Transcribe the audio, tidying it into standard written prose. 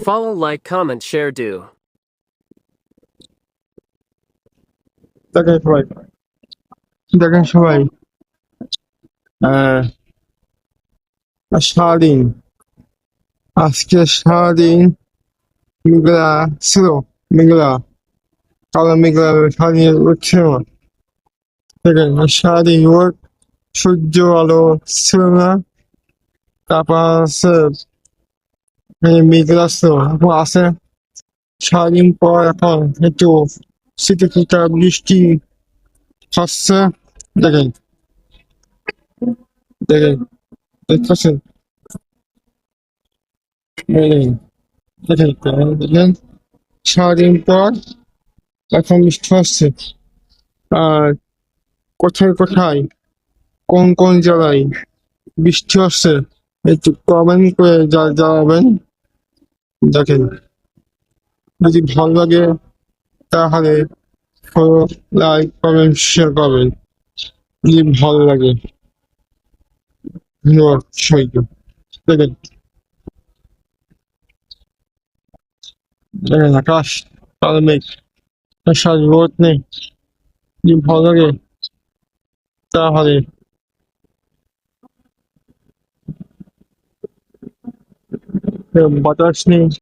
Follow, like, comment, share, do. দেখেন সবাই, দেখেন সবাই, সারাদিন, আজকে সারাদিন মেঘলা ছিল, মেঘলা, কালো মেঘলা, সারাদিন উঠছে না। দেখেন সারাদিন রোদ, সূর্য আলো ছিল না। তারপর আছে মেঘলা ছিল, এখন আছে। সারাদিন পর এখন একটু শীতে ফিটা বৃষ্টি হচ্ছে। দেখেন, দেখেন, দেখতেছেন, দেখেন, দেখেন, দেখেন, সারাদিন পর এখন বৃষ্টি হচ্ছে। আর কোথায় কোথায়, কোন কোন জেলায় বৃষ্টি হচ্ছে একটু কমেন্ট করে জানাবেন। দেখেন, যদি ভালো লাগে তাহলে ফলো, লাইক, কমেন্ট, শেয়ার করবেন যদি ভালো লাগে। ধন্যবাদ সবাইকে। দেখেন, দেখেন আকাশ, কালো মেঘ, সারা রোদ নেই। যদি ভালো লাগে তাহলে বাতাস নেই,